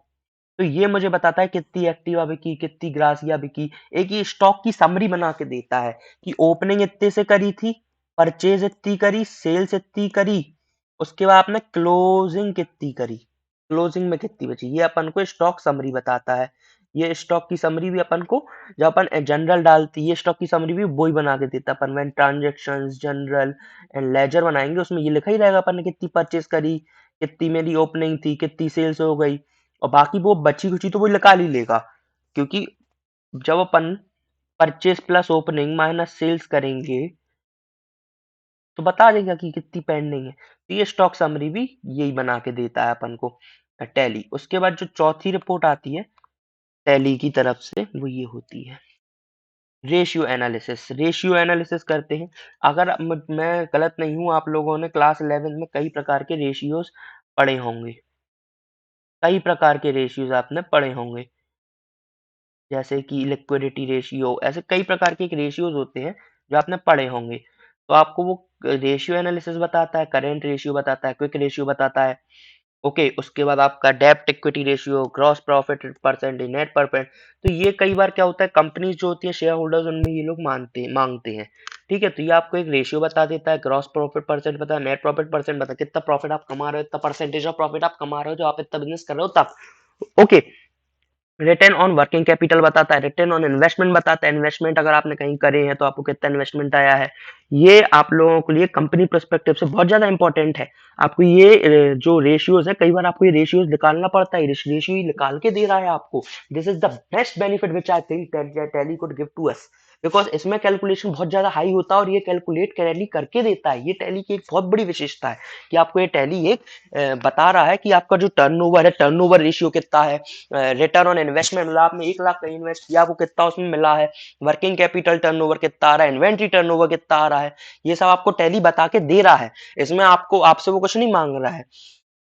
Speaker 1: तो ये मुझे बताता है कितनी एक्टिवा बिकी, कितनी ग्रासिया बिकी। एक ये स्टॉक की समरी बना के देता है कि ओपनिंग इतने से करी थी, परचेज इतनी करी, सेल्स इतनी करी, उसके बाद आपने क्लोजिंग कितनी करी, क्लोजिंग में कितनी बची, ये अपन को स्टॉक समरी बताता है। ये स्टॉक की समरी भी अपन को, जब अपन जनरल डालती है स्टॉक की समरी भी वही बना के देता है। अपन when transactions journal and ledger बनाएंगे, उसमें ये लिखा ही रहेगा अपन ने कितनी परचेज करी, कितनी मेरी ओपनिंग थी, कितनी सेल्स हो गई, और बाकी वो बची खुची तो वो निकाल ही लेगा, क्योंकि जब अपन purchase plus opening minus sales करेंगे तो बता देगा कि कितनी पेंडिंग है। तो ये स्टॉक समरी भी यही बना के देता है अपन को टैली। उसके बाद जो चौथी रिपोर्ट आती है टैली की तरफ से, वो ये होती है रेशियो एनालिसिस। रेशियो एनालिसिस करते हैं, अगर मैं गलत नहीं हूं, आप लोगों ने क्लास 11 में कई प्रकार के रेशियोज पढ़े होंगे, कई प्रकार के रेशियोज आपने पढ़े होंगे, जैसे कि लिक्विडिटी रेशियो, ऐसे कई प्रकार के रेशियोज होते हैं जो आपने पढ़े होंगे। तो आपको वो रेशियो एनालिसिस बताता है, करेंट रेशियो बताता है, क्विक रेशियो बताता है। ओके, उसके बाद आपका डेब्ट equity ratio, gross profit percentage, net profit. तो ये कई बार क्या होता है, कंपनीज जो होती है शेयर होल्डर्स, उनमें ये लोग मांगते हैं। ठीक है, तो ये आपको एक रेशियो बता देता है, ग्रॉस प्रॉफिट परसेंट बता, नेट प्रॉफिट परसेंट बता, कितना प्रॉफिट आप कमा रहे हो, इतना परसेंटेज ऑफ प्रॉफिट आप कमा रहे हो जो आप इतना बिजनेस कर रहे हो तब। Okay, return on working capital बताता है, रिटर्न ऑन इन्वेस्टमेंट बताता है, इन्वेस्टमेंट अगर आपने कहीं करे हैं तो आपको कितना इन्वेस्टमेंट आया है। ये आप लोगों के लिए कंपनी पर्सपेक्टिव से बहुत ज्यादा इंपॉर्टेंट है। आपको ये जो रेशियोज है, कई बार आपको ये रेशियोज निकालना पड़ता है, रेशियो निकाल के दे रहा है आपको। This is the best benefit which I think Tally could give to us, because इसमें कैलकुलेशन बहुत ज्यादा हाई होता है और ये कैलकुलेट टैली करके देता है। ये टैली की एक बहुत बड़ी विशेषता है कि आपको ये टैली एक बता रहा है कि आपका जो टर्नओवर है, टर्नओवर रेशियो कितना है, रिटर्न ऑन इन्वेस्टमेंट मतलब आपने 1 लाख कहीं इन्वेस्ट किया, आपको कितना उसमें मिला है, वर्किंग कैपिटल टर्नओवर कितना आ रहा है, इन्वेंट्री टर्नओवर कितना आ रहा है, ये सब आपको टैली बता के दे रहा है। इसमें आपको आपसे वो कुछ नहीं मांग रहा है।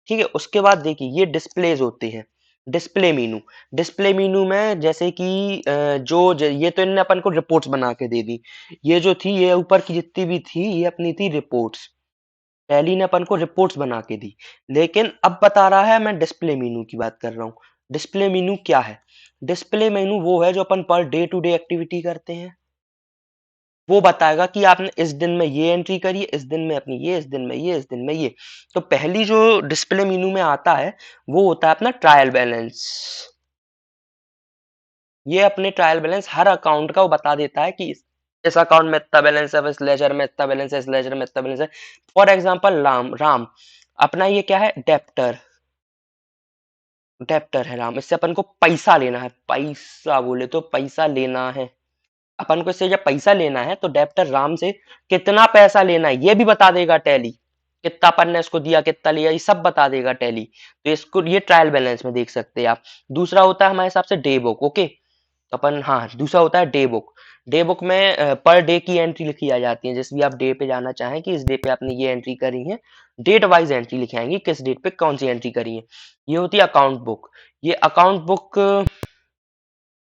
Speaker 1: ठीक है, उसके बाद देखिए ये डिस्प्लेज होते हैं, डिस्प्ले मीनू। डिस्प्ले मीनू में जैसे कि ये तो इनने अपन को रिपोर्ट्स बना के दे दी। ये जो थी, ये ऊपर की जितनी भी थी, ये अपनी थी रिपोर्ट्स। टैली ने अपन को रिपोर्ट्स बना के दी। लेकिन अब बता रहा है, मैं डिस्प्ले मेनू की बात कर रहा हूँ। डिस्प्ले मेनू क्या है? डिस्प्ले मेनू वो है जो अपन per day to day activity करते हैं। वो बताएगा कि आपने इस दिन में ये एंट्री करी है, इस दिन में अपनी ये, इस दिन में ये, इस दिन में ये। तो पहली जो डिस्प्ले मेनू में आता है वो होता है अपना ट्रायल बैलेंस। ये अपने ट्रायल बैलेंस हर अकाउंट का वो बता देता है कि इस अकाउंट में इतना बैलेंस है, इस लेजर में इतना बैलेंस है, इस लेजर में इतना बैलेंस है। फॉर एग्जांपल राम राम अपना ये क्या है, डेप्टर। डेप्टर है राम, इससे अपन को पैसा लेना है, पैसा बोले तो पैसा लेना है अपन को। इससे जब पैसा लेना है तो डेप्टर राम से कितना पैसा लेना है ये भी बता देगा टैली। कितना अपन ने इसको दिया, कितना लिया, ये सब बता देगा टैली। तो इसको ये ट्रायल बैलेंस में देख सकते हैं आप। दूसरा होता है हमारे हिसाब से डे बुक। ओके, तो अपन, हाँ, दूसरा होता है डे बुक। डे बुक में पर डे की एंट्री लिखी आ जाती है। जिस भी आप डे पे जाना चाहें कि इस डे पे आपने ये एंट्री करी है, डेट वाइज एंट्री लिखाएंगे किस डेट पे कौन सी एंट्री करी है। ये होती है अकाउंट बुक। ये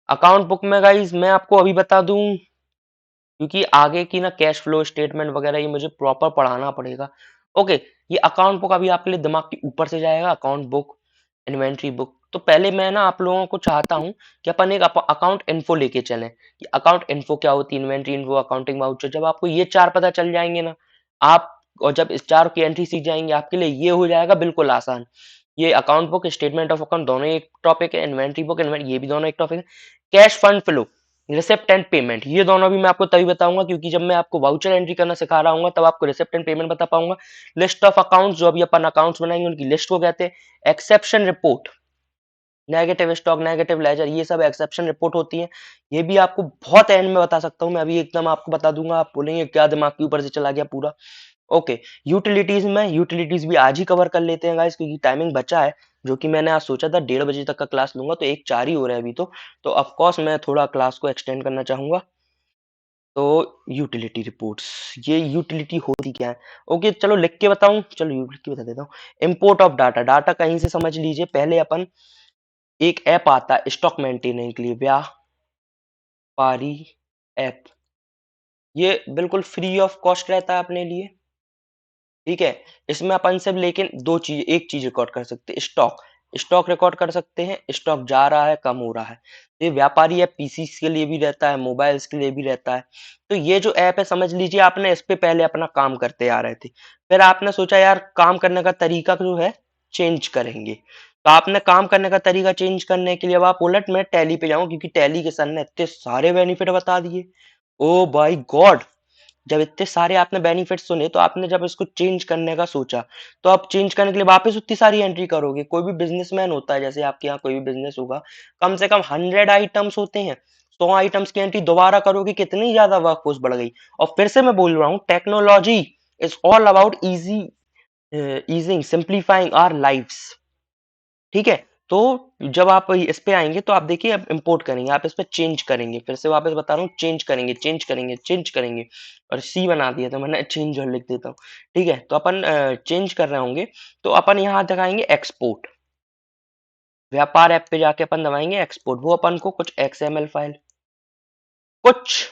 Speaker 1: अकाउंट बुक में गाइज मैं आपको अभी बता दूं, क्योंकि आगे की ना कैश फ्लो स्टेटमेंट वगैरह ये मुझे प्रॉपर पढ़ाना पड़ेगा। ओके, ये अकाउंट बुक अभी आपके लिए दिमाग के ऊपर से जाएगा, अकाउंट बुक, इन्वेंट्री बुक। तो पहले मैं ना आप लोगों को चाहता हूं कि अपन एक अकाउंट इन्फो लेके चलें कि अकाउंट इन्फो क्या होती है, इन्वेंट्री इन्फो, अकाउंटिंग वाउचर। जब आपको ये चार पता चल जाएंगे ना आप, और जब इस चार की एंट्री सीख जाएंगे, आपके लिए ये हो जाएगा बिल्कुल आसान। ये account book, statement of account दोनों एक टॉपिक है, इन्वेंट्री बुक, ये भी दोनों एक टॉपिक है। Cash fund flow, receipt and payment, ये दोनों भी मैं आपको तभी बताऊंगा क्योंकि जब मैं आपको वाउचर एंट्री करना सिखा रहा हूँ तब आपको रिसिप्ट एंड पेमेंट बता पाऊंगा। लिस्ट ऑफ अकाउंट्स, जो अभी अपन अकाउंट्स बनाएंगे उनकी लिस्ट को कहते हैं। Exception report, negative stock, negative ledger, ये सब एक्सेप्शन रिपोर्ट होती है। ये भी आपको बहुत एंड में बता सकता हूँ मैं, अभी एकदम आपको बता दूंगा, आप बोलेंगे क्या दिमाग के ऊपर से चला गया पूरा। ओके, यूटिलिटीज में, यूटिलिटीज भी आज ही कवर कर लेते हैं गाइस क्योंकि टाइमिंग बचा है। जो कि मैंने आज सोचा था 1:30 बजे तक का क्लास लूंगा, तो 1:04 ही हो रहा है अभी। तो ऑफ कोर्स मैं थोड़ा क्लास को एक्सटेंड करना चाहूंगा। तो यूटिलिटी रिपोर्ट्स, ये यूटिलिटी होती क्या है? ओके, चलो लिख के बताऊं, चलो यूटिलिटी बता देता हूँ। इंपोर्ट ऑफ डाटा, डाटा कहीं से समझ लीजिए। पहले अपन, एक ऐप आता है स्टॉक मेंटेन के लिए, व्यापारी ऐप। ये बिल्कुल फ्री ऑफ कॉस्ट रहता है अपने लिए। ठीक है, इसमें अपन सिर्फ लेकिन दो चीज, एक चीज रिकॉर्ड कर सकते हैं, स्टॉक। स्टॉक रिकॉर्ड कर सकते हैं, स्टॉक जा रहा है, कम हो रहा है। ये व्यापारी ऐप पीसी के लिए भी रहता है, मोबाइल्स के लिए भी रहता है। तो ये जो ऐप है, समझ लीजिए आपने इस पे पहले अपना काम करते आ रहे थे, फिर आपने सोचा यार काम करने का तरीका जो है चेंज करेंगे। तो आपने काम करने का तरीका चेंज करने के लिए अब आप उलट मैं टैली पे जाऊं क्योंकि टैली के सर ने इतने सारे बेनिफिट बता दिए। ओ बाई गॉड, जब इतने सारे आपने बेनिफिट सुने तो आपने जब इसको चेंज करने का सोचा, तो आप चेंज करने के लिए वापस उतनी सारी एंट्री करोगे। कोई भी बिजनेसमैन होता है, जैसे आपके यहाँ कोई भी बिजनेस होगा, कम से कम 100 आइटम्स होते हैं। 100 आइटम्स की एंट्री दोबारा करोगे, कितनी ज्यादा वर्कफोर्स बढ़ गई। और फिर से मैं बोल रहा हूँ, technology is all about easy, easing, simplifying our lifes. ठीक है, तो जब आप इस पे आएंगे तो आप देखिए, अब इंपोर्ट करेंगे, आप इस पे चेंज करेंगे, फिर से वापस बता रहा हूँ, चेंज करेंगे, चेंज करेंगे, चेंज करेंगे। और सी बना दिया तो मैंने चेंज और लिख देता हूँ। ठीक है, तो अपन चेंज कर रहे होंगे, तो अपन यहाँ दबाएंगे एक्सपोर्ट। व्यापार ऐप पे जाके अपन दबाएंगे एक्सपोर्ट। वो अपन को कुछ एक्सएमएल फाइल, कुछ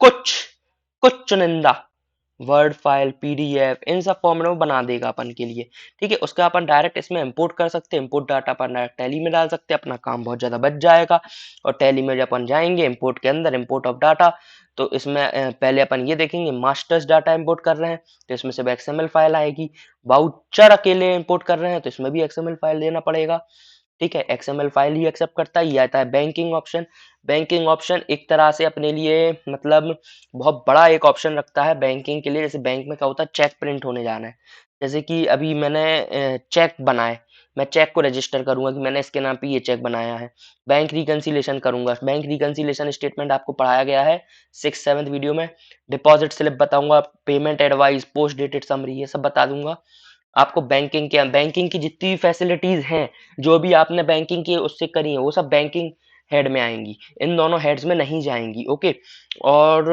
Speaker 1: कुछ कुछ चुनिंदा वर्ड फाइल, पीडीएफ, इन सब फॉर्मेट में बना देगा अपन के लिए। ठीक है, उसका अपन डायरेक्ट इसमें इंपोर्ट कर सकते हैं। इंपोर्ट डाटा अपन डायरेक्ट टैली में डाल सकते हैं, अपना काम बहुत ज्यादा बच जाएगा। और टैली में जब अपन जाएंगे इंपोर्ट के अंदर, इंपोर्ट ऑफ डाटा, तो इसमें पहले अपन ये देखेंगे मास्टर्स डाटा इंपोर्ट कर रहे हैं तो इसमें सिर्फ एक्सएमएल फाइल आएगी। वाउचर अकेले इंपोर्ट कर रहे हैं तो इसमें भी एक्सएमएल फाइल देना पड़ेगा। ठीक है, XML फाइल ही एक्सेप्ट करता है। ये आता है बैंकिंग ऑप्शन। बैंकिंग ऑप्शन एक तरह से अपने लिए मतलब बहुत बड़ा एक ऑप्शन रखता है बैंकिंग के लिए। जैसे बैंक में क्या होता है, चेक प्रिंट होने जाना है। जैसे कि अभी मैंने चेक बनाए, मैं चेक को रजिस्टर करूंगा कि मैंने इसके नाम पे ये चेक बनाया है। बैंक रिकंसिलेशन करूंगा, बैंक रिकंसिलेशन स्टेटमेंट आपको पढ़ाया गया है 6th 7th वीडियो में। डिपॉजिट स्लिप बताऊंगा, payment advice, post dated summary, ये सब बता दूंगा आपको। बैंकिंग की जितनी भी फैसिलिटीज हैं, जो भी आपने बैंकिंग की उससे करी है, वो सब बैंकिंग हेड में आएंगी, इन दोनों हेड्स में नहीं जाएंगी। ओके, और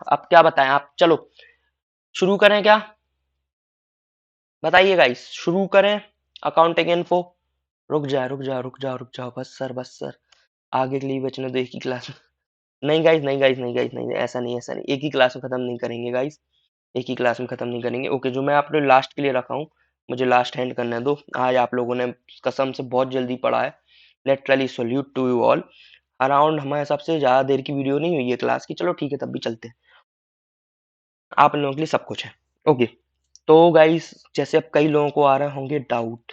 Speaker 1: अब क्या बताएं आप, चलो शुरू करें क्या, बताइए गाइस, शुरू करें अकाउंटिंग इन्फो। रुक जाओ, बस सर, आगे के लिए बचने दो एक ही क्लास में। नहीं गाइस, नहीं गाइस, नहीं गाइस, नहीं, ऐसा नहीं, एक ही क्लास में खत्म नहीं करेंगे गाइस, एक ही क्लास में खत्म नहीं करेंगे। ओके, जो मैं आपने लास्ट के लिए रखा हूँ, मुझे लास्ट हैंड करने दो। आज आप लोगों ने कसम से बहुत जल्दी पढ़ा है। Literally salute to you all. Around हमारे हिसाब से ज्यादा देर की वीडियो नहीं हुई है क्लास की, चलो ठीक है, तब भी चलते हैं। आप लोगों के लिए सब कुछ है। ओके, तो गाइस जैसे अब कई लोगों को आ रहे होंगे डाउट,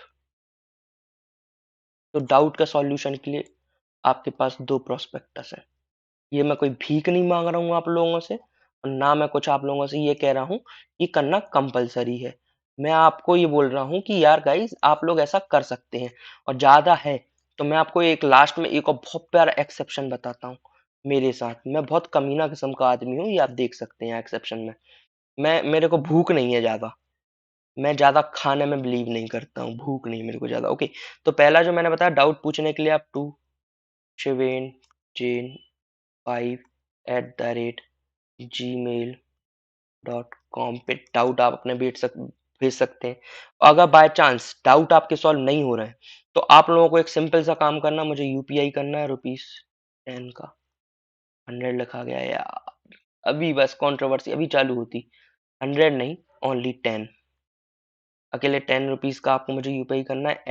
Speaker 1: तो डाउट का सॉल्यूशन के लिए आपके पास दो प्रोस्पेक्टस है। ये मैं कोई भीख नहीं मांग रहा हूँ आप लोगों से, और ना मैं कुछ आप लोगों से ये कह रहा हूँ ये करना कंपलसरी है। मैं आपको ये बोल रहा हूँ कि यार गाइस आप लोग ऐसा कर सकते हैं, और ज्यादा है तो मैं आपको एक लास्ट में एक और बहुत प्यारा एक्सेप्शन बताता हूँ। मेरे साथ मैं बहुत कमीना किस्म का आदमी हूँ, ये आप देख सकते हैं एक्सेप्शन में। मैं, मेरे को भूख नहीं है ज्यादा, मैं ज्यादा खाने में बिलीव नहीं करता हूँ, भूख नहीं मेरे को ज्यादा। ओके, तो पहला जो मैंने बताया डाउट पूछने के लिए, आप टू शिवेन जेन 5@gmail.com पे डाउट आप अपने भेज सकते हैं। अगर बाय चांस डाउट आपके सॉल्व नहीं हो रहे हैं, तो आप लोगों को एक सिंपल सा काम करना, मुझे यूपीआई करना है ₹10 का। 100 लिखा गया है यार, अभी बस कंट्रोवर्सी अभी चालू होती। 100 नहीं, ओनली 10, अकेले ₹10 का आपको मुझे यूपीआई करना है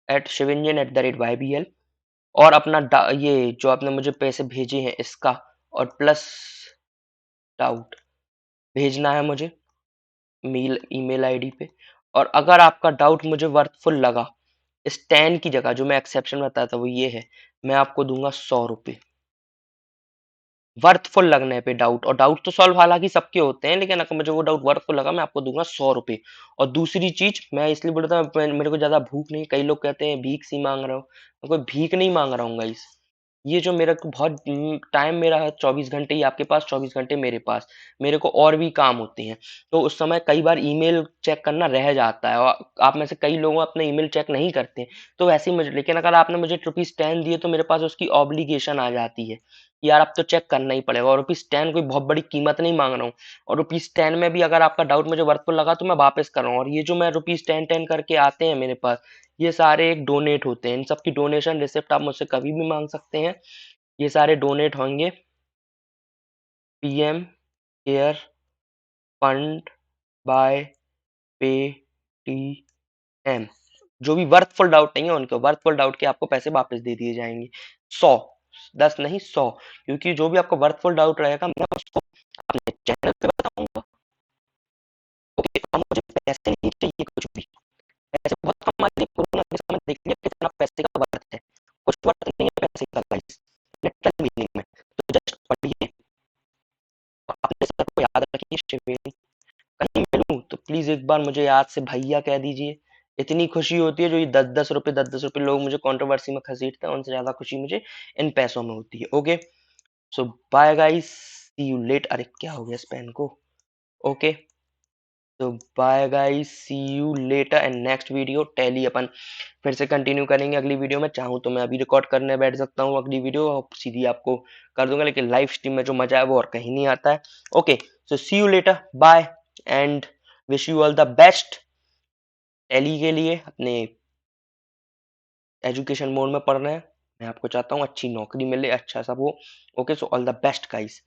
Speaker 1: एट शिविंजन@ybl। और अपना ये जो आपने मुझे पैसे भेजे हैं इसका, और प्लस डाउट भेजना है मुझे मेल ईमेल आईडी पे। और अगर आपका डाउट मुझे वर्थफुल लगा, इस 10 की जगह जो मैं एक्सेप्शन बताया था वो ये है, मैं आपको दूंगा ₹100 वर्थफुल लगने पे डाउट। और डाउट तो सॉल्व हालांकि सबके होते हैं, लेकिन अगर मुझे वो डाउट वर्थफुल लगा, मैं आपको दूंगा ₹100। और दूसरी चीज मैं इसलिए बोलता हूँ, मेरे को ज्यादा भूख नहीं, कई लोग कहते हैं भीख सी मांग रहे हो, मैं कोई भीख नहीं मांग रहा हूँ गाइस। ये जो मेरा को बहुत टाइम मेरा है, 24 घंटे ही आपके पास, 24 घंटे मेरे पास, मेरे को और भी काम होते हैं। तो उस समय कई बार ईमेल चेक करना रह जाता है, और आप में से कई लोग अपने ईमेल चेक नहीं करते, तो वैसे ही मुझे, लेकिन अगर आपने मुझे ₹10 दिए तो मेरे पास उसकी ऑब्लिगेशन आ जाती है, यार अब तो चेक करना ही पड़ेगा। और ₹10 कोई बहुत बड़ी कीमत नहीं मांग रहा हूँ, और ₹10 में भी अगर आपका डाउट मुझे वर्थफुल लगा तो मैं वापस कर रहा हूँ। और ये जो मैं ₹10 करके आते हैं मेरे पास, ये सारे एक डोनेट होते हैं, इन सब की डोनेशन रिसिप्ट आप मुझसे कभी भी मांग सकते हैं। ये सारे डोनेट होंगे PM care fund by Paytm. जो भी वर्थफुल डाउट नहीं है उनके वर्थफुल डाउट के आपको पैसे वापस दे दिए जाएंगे। 100, 10 नहीं 100, क्योंकि जो भी आपको वर्थफुल डाउट रहेगा मैं उसको अपने चैनल पे बताऊंगा। ओके, अब मुझे पैसे नहीं चाहिए कुछ भी, पैसे बहुत कम आते हैं, कोरोना के समय देख लिया कितना पैसे का वर्थ है, कुछ वर्थ नहीं है पैसे का गाइस, लिटरल मीनिंग में। तो जस्ट पढ़िए और अपने सर को याद रखिए, शिवेनी कहीं मिलूं तो प्लीज एक बार मुझे याद से भैया कह दीजिए। इतनी खुशी होती है जो ये 10 10 रुपए लोग मुझे कंट्रोवर्सी में घसीटते हैं, उनसे ज्यादा खुशी मुझे इन पैसों में होती है। Okay, so bye guys, see you late, अरे क्या हो गया इस पेन को। ओके, तो bye guys, see you later and next video Tally अपन फिर से कंटिन्यू करेंगे अगली वीडियो में। चाहूँ तो मैं अभी रिकॉर्ड करने बैठ सकता हूँ अगली वीडियो और सीधी आपको कर दूंगा, लेकिन लाइव स्ट्रीम में जो मजा है वो और कहीं नहीं आता है। Okay, so see you later, bye, and wish you all the best. Tally के लिए अपने एजुकेशन मोड में पढ़ रहे हैं, मैं आपको चाहता हूँ अच्छी नौकरी मिले, अच्छा सब हो। Okay, so all the best guys.